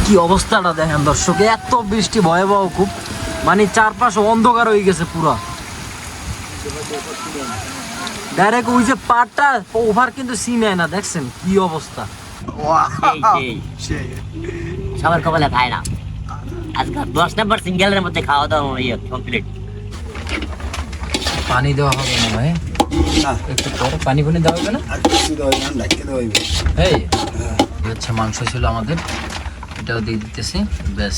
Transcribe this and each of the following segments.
কি অবস্থাটা দেখেন দর্শক, এত বৃষ্টি ভয়াবহ খুব, মানে চারপাশ অন্ধকার হয়ে গেছে পুরা। ডাইরেক্ট ওই যে পাটটা ওভার কিন্তু সিন হয় না, দেখছেন কি অবস্থা। সবার কপালে খায় না, আজকে 10 নম্বর সিঙ্গেলের মধ্যে খাওয়া দাওয়া কমপ্লিট। পানি দেওয়া হবে না ভাই, একটু পরে পানি পানি দেওয়া হবে না। এই হচ্ছে মাংস ছিল আমাদের, এটাও দিয়ে দিতেছি, ব্যাস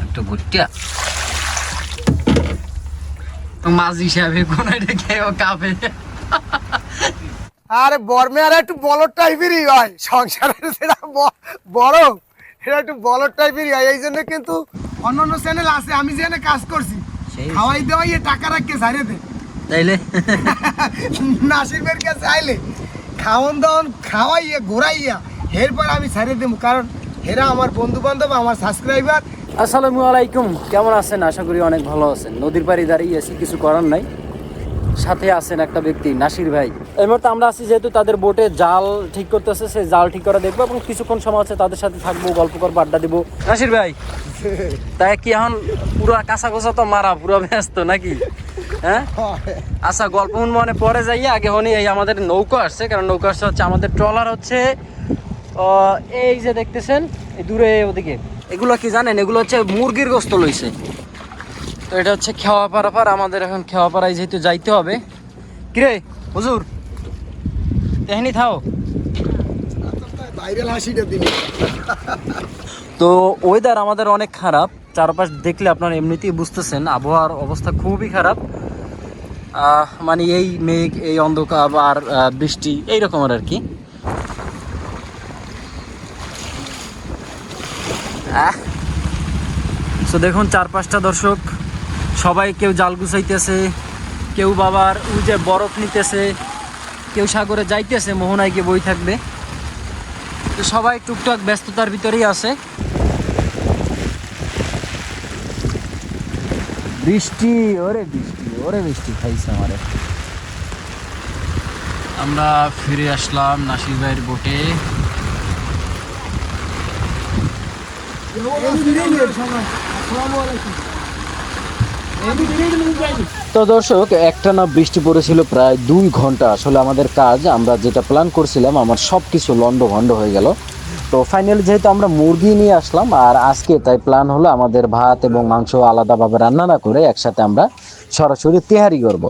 একটু ভুট্টা মাছ হিসাবে কোন এটা খেয়েও কাঁপে। আরে বর্মে আর একটু বলদ টাইপেরই হয় সংসারের, যেটা বড় এটা একটু বলদ টাইপেরই হয়। এই জন্য কিন্তু অন্যান্য চ্যানেল আছে, আমি যেখানে কাজ করছি খাওয়াই দেওয়াই টাকা রাখকে ছাড়িয়ে দে তাইলে নাসির ভাইয়ের কাছে আইলে খাওয়ান দাওয়ান খাওয়াইয়া ঘোরাইয়া এরপর আমি ছাড়িয়ে দেবো, কারণ এরা আমার বন্ধু বান্ধব, আমার সাবস্ক্রাইবার। আসসালামু আলাইকুম, কেমন আছেন? আশা করি অনেক ভালো আছেন। নদীর পাড়ে দাঁড়িয়ে আছি, কিছু করার নাই। সাথে আছেন একটা ব্যক্তি, নাসির ভাই। এই মুহূর্তে আমরা আছি যেহেতু তাদের বোটে জাল ঠিক করতেছে, সেই জাল ঠিক করা দেখবো এবং কিছুক্ষণ সময় আছে তাদের সাথে থাকবো, গল্প করবো, আড্ডা দিব। নাসির ভাই, তাই কি এখন পুরো কাঁচা কোচা তো মারা, পুরো ব্যস্ত নাকি? হ্যাঁ আচ্ছা, গল্প মনে পরে যাই, আগে হনি এই আমাদের নৌকা আসছে, কারণ নৌকা আসছে হচ্ছে আমাদের ট্রলার হচ্ছে এই যে দেখতেছেন এই দূরে ওদিকে, এগুলো কি জানেন? এগুলো হচ্ছে মুরগির গোস্ত লইছে। তো এটা হচ্ছে খেওয়াপাড়া পার, আমাদের এখন খেওয়াপাড়ায় যেহেতু যাইতে হবে। কিরে হুজুর, তেহনি থাও। তো ওয়েদার আমাদের অনেক খারাপ, চারপাশ দেখলে আপনারা এমনিতেই বুঝতেছেন আবহাওয়ার অবস্থা খুবই খারাপ। মানে এই মেঘ, এই অন্ধকার আর বৃষ্টি এইরকমের আর কি। তো দেখুন চারপাশটা দর্শক, সবাই কেউ জাল গুছাইতেছে, কেউ বাবার ওই যে বরফ নিতেছে, কেউ সাগরে যাইতেছে, মোহনায় গিয়ে বই থাকবে। তো সবাই টুকটাক ব্যস্ততার ভিতরেই আছে। বৃষ্টি, ওরে বৃষ্টি, ওরে বৃষ্টি খাইছে আমারে। আমরা ফিরে আসলাম নাসির ভাইয়ের বোটে। তো দর্শক, একটানা বৃষ্টি পড়েছিল প্রায় 2 ঘন্টা। আসলে আমাদের কাজ, আমরা যেটা প্ল্যান করছিলাম, আমার সব কিছু লন্ডভন্ড হয়ে গেল। তো ফাইনালি যেহেতু আমরা মুরগি নিয়ে আসলাম আর আজকে, তাই প্ল্যান হলো আমাদের ভাত এবং মাংস আলাদাভাবে রান্না না করে একসাথে আমরা সরাসরি তেহারি করব।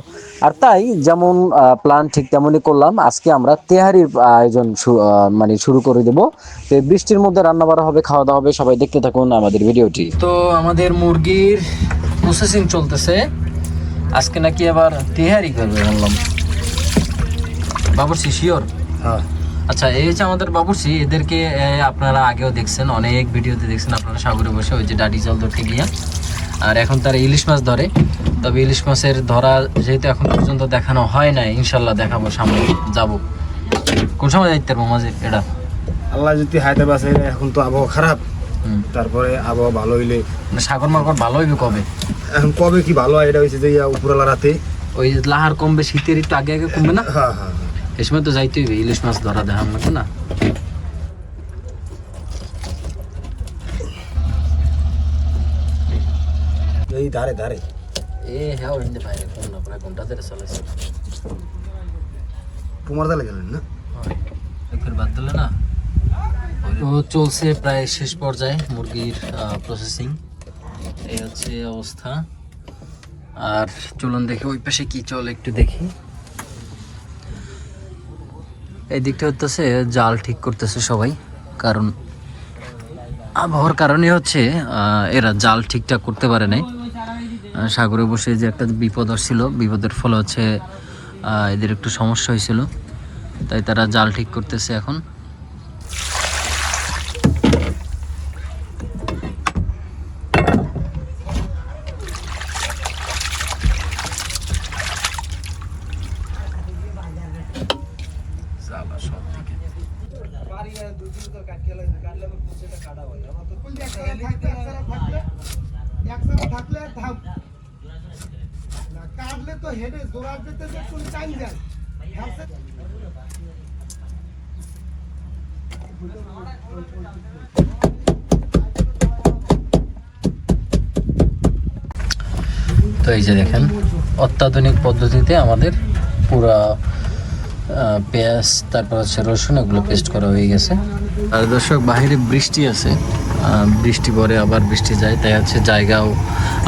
আর তাই যেমন প্ল্যান ঠিক তেমনই করলাম, আজকে আমরা তেহারির আয়োজন মানে শুরু করে দেবো। তো বৃষ্টির মধ্যে রান্না বাড়া হবে, খাওয়া দাওয়া হবে, সবাই দেখতে থাকুন আমাদের ভিডিওটি। তো আমাদের মুরগির প্রসেসিং চলতেছে, আজকে নাকি আবার তেহারি করবে বললাম। বাবুর্চি শিওর? হ্যাঁ। আচ্ছা, এই হচ্ছে আমাদের বাবুর্চি। এদেরকে আপনারা আগেও দেখছেন, অনেক ভিডিওতে দেখছেন আপনারা, সাগরে বসে ওই যে ডাডি জল ধরতে গিয়ে। আর এখন তারা ইলিশ মাছ ধরে। তবে ইলিশ মাছের ধরা যেহেতু এখন পর্যন্ত দেখানো হয় নাই, ইনশাল্লাহ দেখাবো, সামনে যাব। কোন সময় যাইতে পারবো মাঝে এটা? আল্লাহ যদি হাইতে বাসে। এখন তো আবহাওয়া খারাপ, তারপরে আবহাওয়া ভালো হইলে সাগর মাগর ভালো হইবে কবে? এখন কবে কি ভালো হয় এটা হয়েছে যে উপরওয়ালা রাতে ওই লাহার কমবে, শীতের একটু আগে আগে কমবে না? হ্যাঁ হ্যাঁ, এই সময় তো যাইতে হইবে, ইলিশ মাছ ধরা দেখা আমাকে না। এই ধারে ধারে হ্যাঁ হিন্দে পাই কোন না, প্রায় ঘন্টা ধরে চলেছে। তোমার দালে গেলেন না একবার বাদ দিলে না। তো চলছে প্রায় শেষ পর্যায়ে মুরগির প্রসেসিং, এই হচ্ছে অবস্থা। আর চলুন দেখি ওই পাশে কি চলে, একটু দেখি। এই দিকটা হচ্ছে জাল ঠিক করতেছে সবাই, কারণ আবহাওয়ার কারণে হচ্ছে এরা জাল ঠিকঠাক করতে পারে নাই। সাগরে বসে যে একটা বিপদ আসছিল, বিপদের ফলে হচ্ছে এদের একটু সমস্যা হয়েছিল, তাই তারা জাল ঠিক করতেছে এখন। কাটলে তো হেডে জোড়ার যেতে একটু টাইম যায়। তো এই যে দেখেন অত্যাধুনিক পদ্ধতিতে আমাদের পুরা পেঁয়াজ তারপর হচ্ছে রসুন এগুলো পেস্ট করা হয়ে গেছে। আর দর্শক বাইরে বৃষ্টি আছে, বৃষ্টি পরে আবার বৃষ্টি যায়, তাই হচ্ছে জায়গাও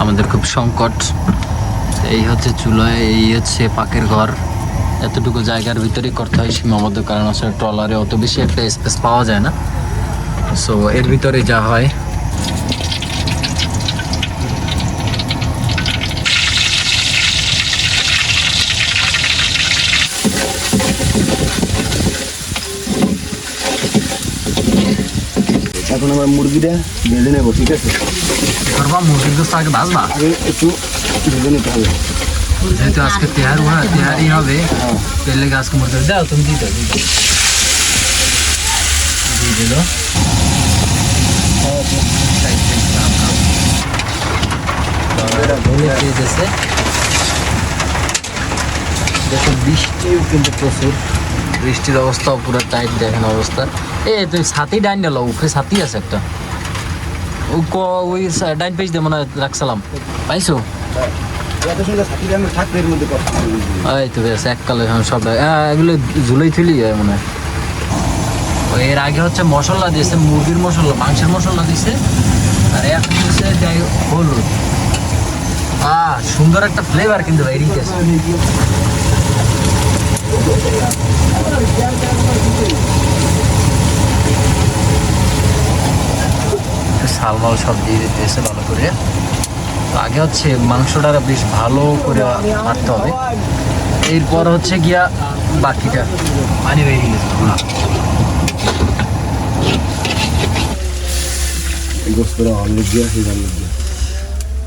আমাদের খুব সংকট। এই হচ্ছে চুলায়, এই হচ্ছে পাকের ঘর, এতটুকু জায়গার ভিতরেই করতে হয় সীমাবদ্ধ, কারণ আসলে ট্রলারে অত বেশি একটা স্পেস পাওয়া যায় না। সো এর ভিতরে যা হয় এখন আমরা মুরগিটা ভেজে নেবো, ঠিক আছে? করবা মুরগির গোস্ত আগে ভাজবা, আগে একটু ভেজে নিতে হবে। যেহেতু আজকে তেহারি হবে, তেলে আজকে মুরগি দাও, তুমি দিয়ে দিল। দেখো বৃষ্টিও কিন্তু প্রচুর, বৃষ্টির অবস্থাও পুরো টাইট, দেখেন অবস্থা। তুমি ছাতি ডাইন গেল, উপরে ছাতি আছে একটা, ওই ডাইন পেজ দিয়ে মনে হয় রাখছিলাম, পাইছো? এই তো বেশ এককালে সব এগুলো ঝুলাই থুলি মনে হয়। এর আগে হচ্ছে মশলা দিয়েছে, মুরগির মশলা, মাংসের মশলা দিয়েছে, আর এখন দিয়েছে হলুদ। সুন্দর একটা ফ্লেভার কিন্তু বাইরে গেছে। শালমাল সব দিয়ে দিতেছে ভালো করে। আগে হচ্ছে মাংসটা বেশ ভালো করে মারতে হবে, এরপর হচ্ছে গিয়া বাকিটা পানি বেরিয়ে গেছে।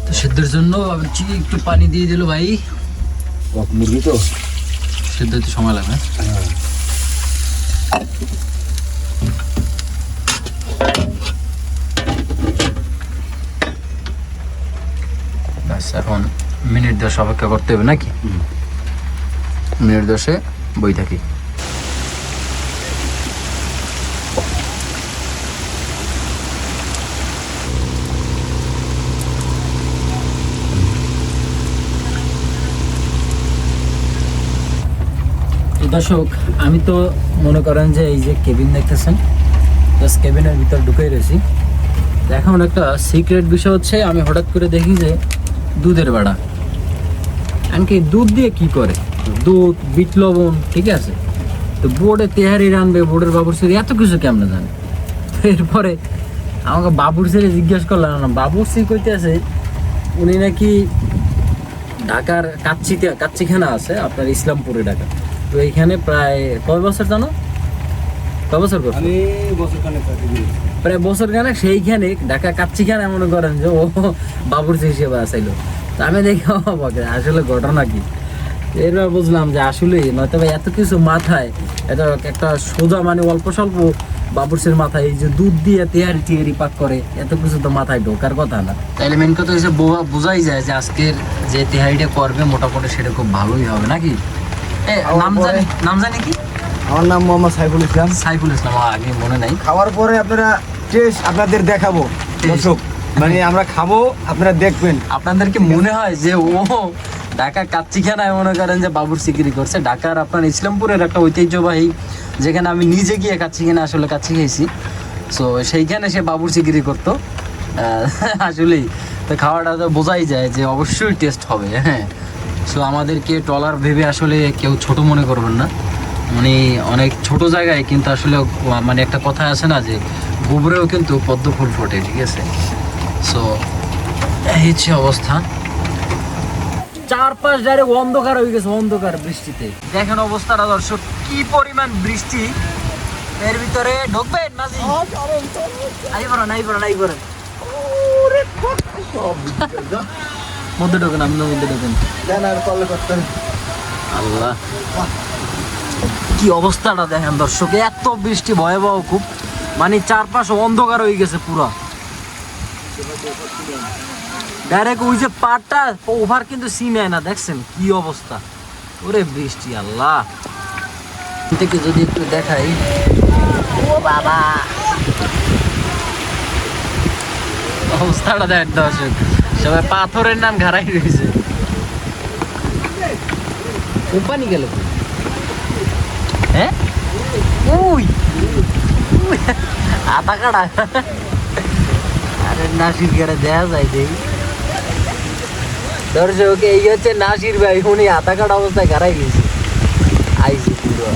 তো সেদ্ধের জন্য একটু পানি দিয়ে দিল ভাই, মুরগি তো সেদ্ধ হতে সময় লাগবে। এখন মিনিট 10 অপেক্ষা করতে হবে নাকি? মিনিট 10 বই থাকি। দর্শক আমি তো মনে করেন যে এই যে কেবিন দেখতেছেন, জাস্ট কেবিনের ভিতর ঢুকে রয়েছি। এখন একটা সিক্রেট বিষয় হচ্ছে, আমি হঠাৎ করে দেখি যে দুধের বাড়া, এমনকি দুধ দিয়ে কি করে, দুধ, বিট লবণ, ঠিক আছে, তো বোর্ডে তেহারি রানবে, বোর্ডের বাবুরসি এত কিছু কেমনে জানে। এরপরে আমাকে বাবুরসিরে জিজ্ঞেস করলাম, না বাবুরসি কইতে আছে উনি নাকি ঢাকার কাচ্চিখানা আছে আপনার ইসলামপুরে ঢাকা, তো এইখানে প্রায় কয় বছর জানো, কয় বছর করছে? প্রায় বছর কেন সেইখানে ঢাকা কাচ্চিখানা মনে করেন যে ও বাবুরচি হিসেবে আসাইলো। তো আমি দেখি আসলে ঘটনা কি, এরপর বুঝলাম যে আসলে নয়তো ভাই এত কিছু মাথায়, এটা একটা সোজা মানে অল্প স্বল্প বাবুরচির মাথায় এই যে দুধ দিয়ে তেহারি পাক করে, এত কিছু তো মাথায় ঢোকার কথা না। তাইলে মেন কথা হচ্ছে বোঝাই যায় যে আজকের যে তেহারিটা করবে মোটামুটি সেটা খুব ভালোই হবে নাকি। নাম জানি কি? আমার নাম মোহাম্মদ সাইফুল ইসলাম। সাইফুল ইসলাম, আগে মনে নাই। খাওয়ার পরে আপনারা টেস্ট আপনাদের দেখাবো দর্শক, মানে আমরা খাবো, আপনারা দেখবেন। আপনাদেরকে মনে হয় যে ও ঢাকা কাচ্চিখানায় মনে করেন যে বাবুর সিকিরি করছে, ঢাকার আপনার ইসলামপুরের একটা ঐতিহ্যবাহী, যেখানে আমি নিজে গিয়ে কাচ্চিখানা আসলে কাচ্চি খেয়েছি, সো সেইখানে সে বাবুর সিকিরি করতো আসলেই। তো খাওয়াটা তো বোঝাই যায় যে অবশ্যই টেস্ট হবে। হ্যাঁ, সো আমাদেরকে ট্রলার ভেবে আসলে কেউ ছোট মনে করবেন না, মানে অনেক ছোট জায়গায় কিন্তু আসলে মানে একটা কথা আছে না যে গোবরেও কিন্তু পদ্ম ফুল ফোটে, ঠিক আছে। সো এই হচ্ছে অবস্থা, চারপাশ ডাইরেক্ট অন্ধকার হয়ে গেছে, অন্ধকার বৃষ্টিতে। দেখেন অবস্থাটা দর্শক, কি পরিমাণ বৃষ্টি, এর ভিতরে ঢুকবেন মাঝি, নাই করেন মধ্যে ঢোকেন, আপনার মধ্যে ঢোকেন। আল্লাহ, কি অবস্থাটা দেখেন দর্শক, এত বৃষ্টি ভয়াবহ খুব, মানে চারপাশ অন্ধকার হয়ে গেছে পুরা। ডাইরেক্ট ওই যে পাটটা ওভার কিন্তু সিমে না, দেখছেন কি অবস্থা, ওরে বৃষ্টি। আল্লাহ, থেকে যদি একটু দেখাই, ও বাবা, অবস্থাটা দেখ দর্শক, সবাই পাথরের নাম ঘাড়াই রয়েছে। কোম্পানি গেল কই? হ্যাঁ ওই আতা কাটা আরে নাসির গেড়ে দেয়া যায় দেই দর্শক এই হচ্ছে নাসির ভাই উনি আতা কাটা অবস্থায় গাড়াই গেছে আইসি পুরো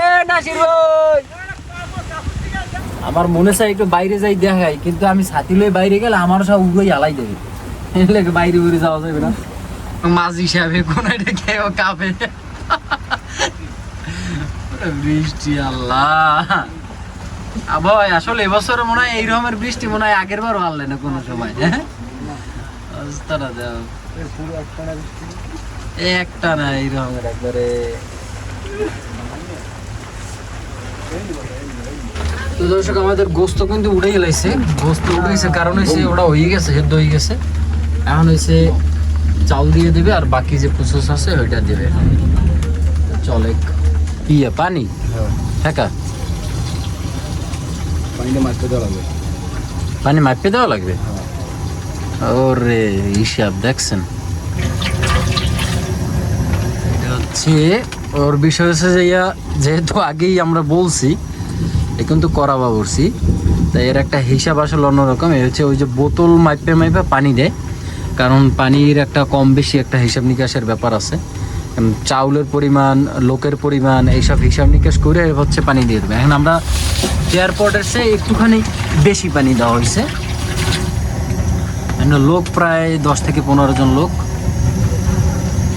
এ নাসির ভাই আমার মনে চাই একটু বাইরে যাই দেখাই কিন্তু আমি ছাতি লয়ে বাইরে গেলে আমার সব উড়োই আলাই দেবে এলে বাইরে উড়ে যাওয়া যাবে না মাছ হিসাবে কোন এটা খেয়েও কাঁপে বৃষ্টি আল্লাহ আবহাওয়া আসলে এবছর মনে হয় এই রকমের বৃষ্টি মনে হয় আগের বারও আনলে না কোনো সময় অবস্থাটা দাও একটা না এই রকমের একবারে তো দর্শক আমাদের গোস্ত কিন্তু উড়ে গেছে গোস্ত উঠে গেছে কারণ হচ্ছে ওটা হয়ে গেছে সেদ্ধ হয়ে গেছে এখন হচ্ছে চাল দিয়ে দেবে আর বাকি যে প্রসেস আছে ওইটা দেবে চলে ইয়ে পানি হ্যাঁ পানিটা মারতে দেওয়া লাগবে। পানি মাপে দেওয়া লাগবে ওরে হিসাব দেখছেন এটা হচ্ছে ওর বিষয় হচ্ছে যে যেহেতু আগেই আমরা বলছি এ কিন্তু করাবা বলছি তাই এর একটা হিসাব আসলে অন্যরকম এ হচ্ছে ওই যে বোতল মাইপে মাইপে পানি দেয় কারণ পানির একটা কম বেশি একটা হিসাব নিকাশের ব্যাপার আছে চাউলের পরিমাণ লোকের পরিমাণ এইসব হিসাব নিকাশ করে হচ্ছে পানি দিয়ে দেবে এখন আমরা এয়ারপোর্টের সে একটুখানি বেশি পানি দেওয়া হয়েছে লোক প্রায় 10 থেকে 15 জন লোক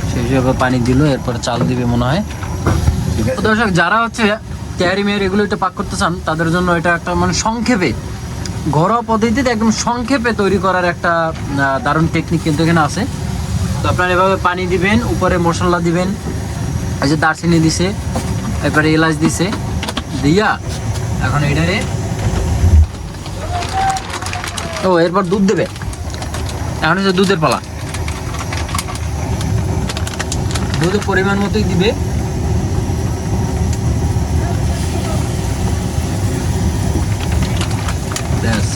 সেই হিসাবে পানি দিল এরপরে চাল দিবে মনে হয় দর্শক যারা হচ্ছে ক্যারি মেয়ার এগুলো এটা পাক করতে চান তাদের জন্য এটা একটা মানে সংক্ষেপে ঘরোয়া পদ্ধতিতে একদম সংক্ষেপে তৈরি করার একটা দারুণ টেকনিক কিন্তু এখানে আছে তো আপনারা এভাবে পানি দিবেন উপরে মশলা দিবেন এই যে দারচিনি দিছে এরপরে এলাচ দিছে দিয়া এখন এটারে ও এরপর দুধ দেবে এখন হচ্ছে দুধের পালা দুধের পরিমাণ মতোই দিবে ব্যাস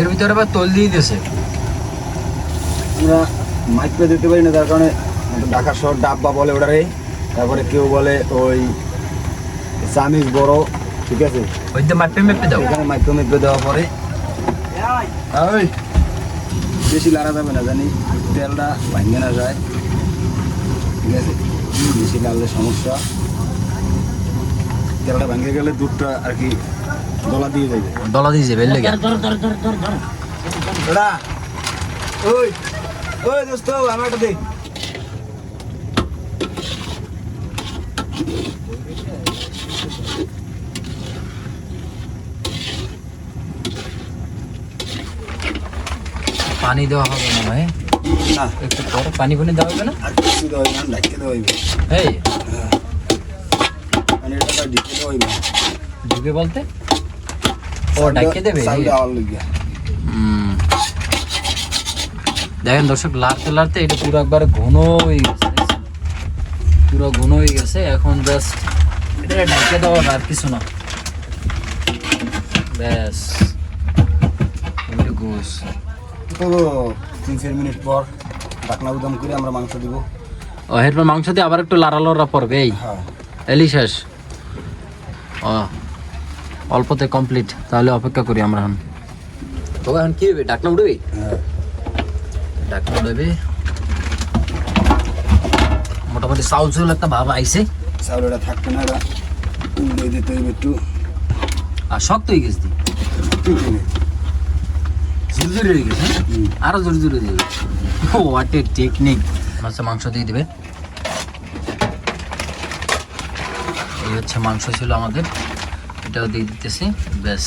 এর ভিতরে আবার তল দিয়ে দিয়েছে আমরা মাইপে দিতে পারি না তার কারণে ঢাকা শহর ডাব্বা বলে ওটারে তারপরে কেউ বলে ওই চামিচ বড় ঠিক আছে ওই যে মাপে মেপে দাও এখানে মাইপে মেপে দেওয়া পরে ওই বেশি লাড়া যাবে না জানি তেলটা ভাঙে না যায় ঠিক আছে বেশি লাড়লে সমস্যা তেলটা ভাঙে গেলে দুধটা আর কি দলা দিয়ে যাবে ডলা দিয়ে যাবে লেগে ওরা ওই ওই দোস্ত আমারটা দে পানি দেওয়া হবে মনে হয় না একটু পরে পানি ফানি দেওয়া হবে না আর কিছু দেওয়া হইবে না ঢাকতে দেওয়া হইবে এই মানে এটা ঢেকে দেওয়া হইবে ঢুকে বলতে ও ঢাকে দেবে চালটা আওয়ার লাগিয়া দেখেন দর্শক লাড়তে লাড়তে এটা পুরো একবার ঘন হয়ে গেছে দেখছেন? পুরো ঘন হয়ে গেছে এখন জাস্ট এটা ঢাকে দেওয়া আর কিছু না ব্যাস গোস তো 3-4 মিনিট পর ঢাকনা উদাম করে আমরা মাংস দিব ও এরপর মাংস দিয়ে আবার একটু লাড়ালড়া পড়বে এই হ্যাঁ এলি শেষ ও অল্পতে কমপ্লিট তাহলে অপেক্ষা করি আমরা এখন তো এখন কি হবে ঢাকনা উঠবে হ্যাঁ ঢাকনা উঠবে মোটামুটি চাউল চাউল একটা ভাব আইছে চাউলটা থাকবে না এটা উল্টে দিতে হইবে একটু আর শক্ত হয়ে গেছে জোরে জোরে হয়ে গেছে আরো জোরে জোরে দিবে হোয়াট এ টেকনিক আচ্ছা মাংস দিয়ে দিবে এই হচ্ছে মাংস ছিল আমাদের এটাও দিয়ে দিতেছি ব্যাস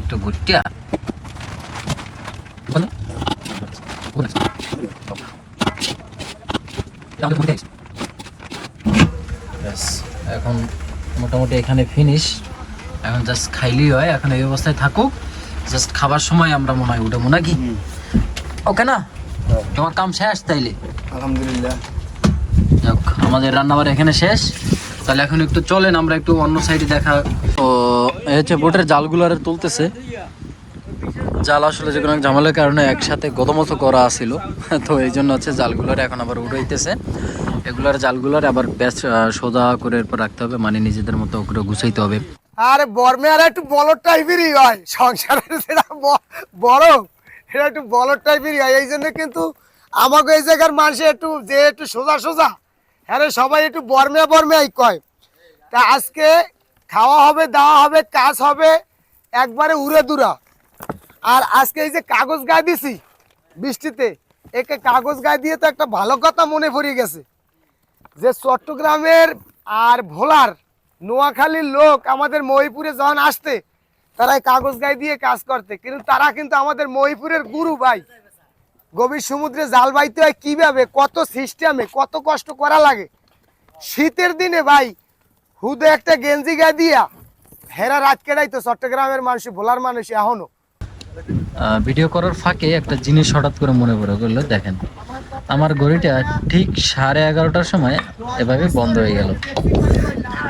একটু ভুট্টিয়া ব্যাস এখন মোটামুটি এখানে ফিনিশ এখন জাস্ট খাইলেই হয় এখন এই অবস্থায় থাকুক জাস্ট খাবার সময় আমরা মনে হয় উঠবো নাকি ওকে না তোমার কাম শেষ তাইলে আলহামদুলিল্লাহ যাক, আমাদের রান্নাবার এখানে শেষ। তাহলে এখন একটু চলেন আমরা একটু অন্য সাইডে দেখা। তো এই হচ্ছে বোটের জালগুলারে তুলতেছে। জাল আসলে যে কোনো ঝামেলার কারণে একসাথে গতমতো করা ছিল, তো এই জন্য হচ্ছে জালগুলারে এখন আবার উড়াইতেছে। এগুলার জালগুলার আবার বেশ সোজা করে এরপর রাখতে হবে, মানে নিজেদের মতো করে গুছাইতে হবে। আরে বর্মে আর একটু বলদ টাইপেরই হয়, সংসারের যেটা বড় এটা একটু বলদ টাইপেরই হয়। এই জন্য কিন্তু আমাকে এই জায়গার মানুষ একটু সোজা সোজা, হ্যাঁ সবাই একটু বর্মে কয়। তা আজকে খাওয়া হবে, দাওয়া হবে, কাজ হবে একবারে উড়ে দুরা। আর আজকে এই যে কাগজ গায়ে দিছি বৃষ্টিতে, একে কাগজ গায়ে দিয়ে তো একটা ভালো কথা মনে পড়ে গেছে যে চট্টগ্রামের আর ভোলার নোয়াখালীর লোক আমাদের মহিপুরে যখন আসতে, তারা এই কাগজ গায়ে দিয়ে কাজ করতে, কিন্তু তারা কিন্তু আমাদের মহিপুরের গুরু ভাই। গভীর সমুদ্রে জাল বাইতে হয় কিভাবে, কত সিস্টেমে, কত কষ্ট করা লাগে। শীতের দিনে ভাই হুদে একটা গেঞ্জি গায়ে দিয়া হেরা রাত কেটাইতো চট্টগ্রামের মানুষ, ভোলার মানুষ এখনো। ভিডিও করার ফাঁকে একটা জিনিস হঠাৎ করে মনে পড়ে গেলো। দেখেন, আমার ঘড়িটা ঠিক 11:30টার সময় এভাবে বন্ধ হয়ে গেল।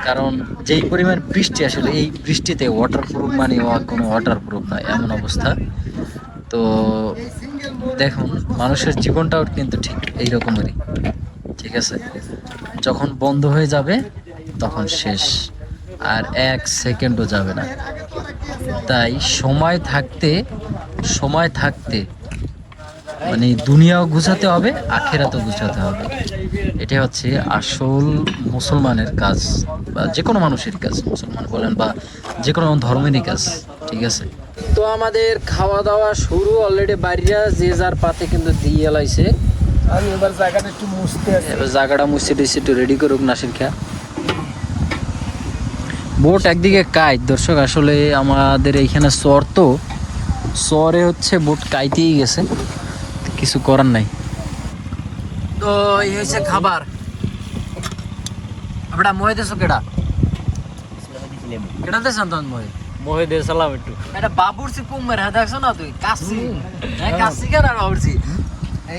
কারণ যেই পরিমাণ বৃষ্টি, আসলে এই বৃষ্টিতে ওয়াটারপ্রুফ মানে কোনো ওয়াটারপ্রুফ নয় এমন অবস্থা। তো দেখুন, মানুষের জীবনটাও কিন্তু ঠিক এইরকমেরই, ঠিক আছে? যখন বন্ধ হয়ে যাবে তখন শেষ, আর 1 সেকেন্ডও যাবে না। তাই সময় থাকতে মানে দুনিয়াও গুছাতে হবে, আখেরাতও গুছাতে হবে। এটা হচ্ছে আসল মুসলমানের কাজ, বা যে কোনো মানুষের কাজ, মুসলমান বলেন বা যে কোনো ধর্মেরই কাজ, ঠিক আছে? তো আমাদের খাওয়া দাওয়া শুরু অলরেডি। বাইরা যে যার পাতে কিন্তু দিয়ে এলাইছে। আমি এবার জায়গাটা একটু মুছতে আছি। এবার জায়গাটা মুছে টুছে একটু রেডি করুক নাসির খা। বোট একদিকে কাইট, দর্শক আসলে আমাদের এইখানে চর, তো চরে হচ্ছে বোট কাইতেই গেছে, কিছু করার নাই। তো এই হচ্ছে খাবার। আপনারা মহে দেছো কেডা কেডা দেছেন তখন মহে দিয়ে সালাম একটু। এটা বাবুরসি কুমের, হ্যাঁ দেখছো না তুই কাশি, হ্যাঁ কাশি কেন বাবুরসি।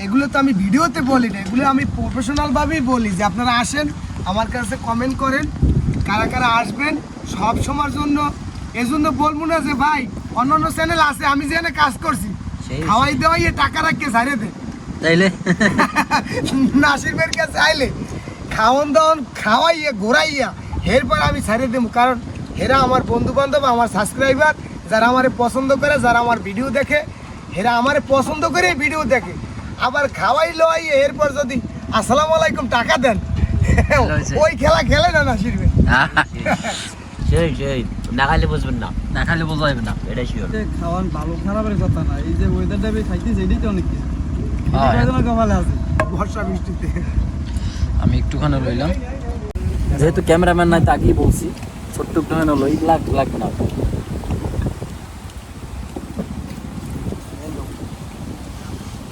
এগুলো তো আমি ভিডিওতে বলি না, এগুলো আমি প্রফেশনাল ভাবেই বলি যে আপনারা আসেন আমার কাছে, কমেন্ট করেন কারা কারা আসবেন সব সময়ের জন্য। এজন্য বলবো না যে ভাই অন্যান্য চ্যানেল আছে, আমি যেখানে কাজ করছি খাওয়াই দেওয়াই টাকা রাখকে ছাড়িয়ে দে, তাইলে নাসির ভাইয়ের কাছে আইলে খাওয়ান দাওয়ান খাওয়াইয়া ঘোরাইয়া এরপর আমি ছাড়িয়ে দেবো। কারণ এরা আমার বন্ধু বান্ধব, আমার সাবস্ক্রাইবার, যারা আমার পছন্দ করে, যারা আমার ভিডিও দেখে, এরা আমার পছন্দ করে ভিডিও দেখে। আবার খাওয়াই লওয়াই এরপর যদি আসসালামু আলাইকুম টাকা দেন, ওই খেলা খেলে না নাসির ভাই। সেই না খাইলে বুঝবেন না, না খাইলে বোঝা যাবে না, এটাই শিওর। খাওয়ান ভালো খারাপের কথা না, এই যে ওয়েদারটা খাইতেছে এটাই তো অনেক কিছু। কপালে আছে বর্ষা বৃষ্টিতে আমি একটুখানি লইলাম, যেহেতু ক্যামেরাম্যান নাই তাকেই বলছি ছোট্ট একটুখানি লই, লাগবে না।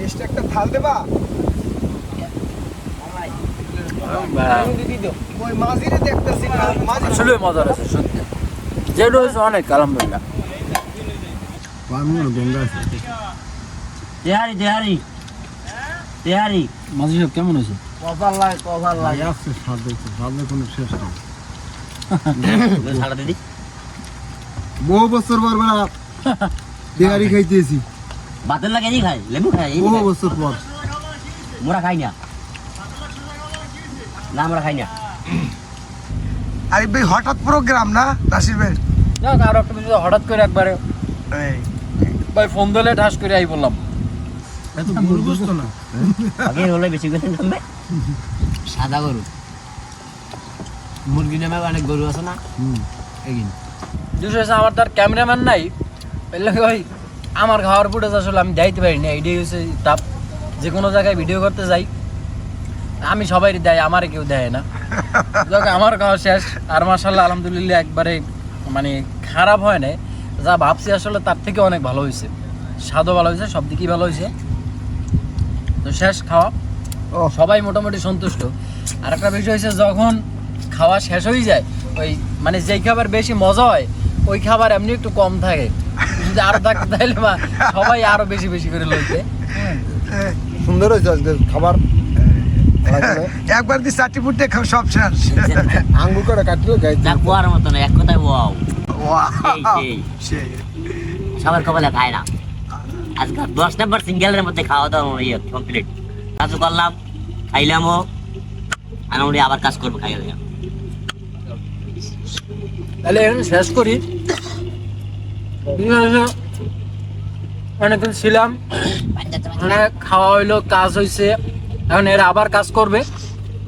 এসটা একটা থাল দেবা, ওই মাঝিরে দেখতেছি না, মাঝি আসলে মজা আছে সত্যি, যেটা হয়েছে অনেক আলহামদুলিল্লাহ। তেহারি মাঝি সব কেমন হয়েছে? কভার লাগে আছে স্বাদ হয়েছে, স্বাদের কোনো শেষ নেই। সারা দিদি বহু বছর পর বেলা তেহারি খাইতেছি, বাতের লাগে এই খাই, লেবু খাই, এই বহু খাই। বছর পর। মোরা খাই না, না আমরা খাই না। আরে ভাই হঠাৎ প্রোগ্রাম না নাসির ভাই? না আর একটা বিষয়, হঠাৎ করে একবারে ভাই ফোন দিলে ঠাস করে আই বললাম। এত গরু বসতো না, আগে হলে বেশি করে জমবে সাদা গরু, মুরগি নামে অনেক গরু আছে না, এগিন দুশো আছে। আমার তার ক্যামেরাম্যান নাই, বললে ভাই আমার খাওয়ার ফুটেজ আসলে আমি দেখাইতে পারি না, এইটাই হচ্ছে তাপ। যে কোনো জায়গায় ভিডিও করতে যাই আমি সবাই দেয়, আমার কেউ দেয় না। যখন আমার খাওয়া শেষ, আর মাশাআল্লাহ আলহামদুলিল্লাহ একবারে মানে খারাপ হয় না, যা ভাবছি আসলে তার থেকে অনেক ভালো হয়েছে, স্বাদও ভালো হয়েছে, সব দিকেই ভালো হয়েছে। তো শেষ খাওয়া, সবাই মোটামুটি সন্তুষ্ট। আর একটা বিষয় হয়েছে, যখন খাওয়া শেষ হয়ে যায়, ওই মানে যেই খাবার বেশি মজা হয় ওই খাবার এমনি একটু কম থাকে, যদি আরো থাকতে তাহলে বা সবাই আরো বেশি বেশি করে লইতে। সুন্দর হয়েছে আজকে খাবার। একবার দি 60 ফুট দেখো সব শেষ আঙ্গুর করে কাটলো গাইতে যা কুয়ার মতো না, এক কথায় ওয়াও। ওয়াও সেই। সেই সবার কপালে খায় না। আজকে 10 নম্বর সিঙ্গেলের মধ্যে খাওয়া দাওয়া ইয়ে কমপ্লিট। কাজও করলাম, খাইলামও, আমি আবার কাজ করবো খাইলাম। তাহলে এখন শেষ করি। অনেকদিন ছিলাম, অনেক খাওয়া হইলো, কাজ হইছে, এখন এরা আবার কাজ করবে,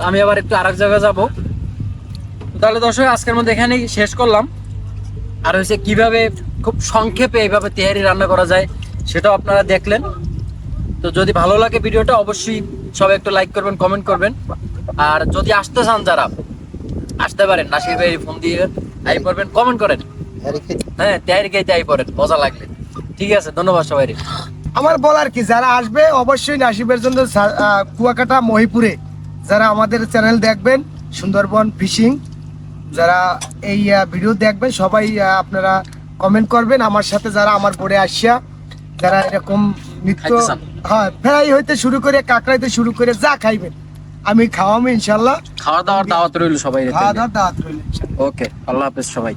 আমি আবার একটু আরেক জায়গায় যাব। তাহলে দর্শক আজকের মধ্যে এখানেই শেষ করলাম। আর হচ্ছে কিভাবে খুব সংক্ষেপে এইভাবে তেহারি রান্না করা যায় সেটাও আপনারা দেখলেন। তো যদি ভালো লাগে ভিডিওটা অবশ্যই সবাই একটু লাইক করবেন, কমেন্ট করবেন। আর যদি আসতে চান যারা, আসতে পারেন, নাসির ভাই ফোন দিয়ে আই পড়বেন, কমেন্ট করেন। হ্যাঁ, তেহারি খাইতে আই পড়েন, মজা লাগলে। ঠিক আছে, ধন্যবাদ সবাই। আমার বলার কি, যারা আসবে অবশ্যই নাসিবের জন্য কুয়াকাটা মহিপুরে যারা আমাদের চ্যানেল দেখবেন, সুন্দরবন ফিশিং, যারা এই ভিডিও দেখবেন সবাই আপনারা কমেন্ট করবেন আমার সাথে। যারা আমার বোর্ডে আসিয়া যারা এরকম নিত্য খাইতে চান। হ্যাঁ ফ্রাই হইতে শুরু করে কাঁকড়াইতে শুরু করে যা খাইবেন আমি খাওয়াবো ইনশাল্লাহ। খাওয়া দাওয়ার দাওয়াত রইল সবাই। খাওয়া দাওয়ার দাওয়াত রইল। ওকে, আল্লাহ হাফেজ সবাই।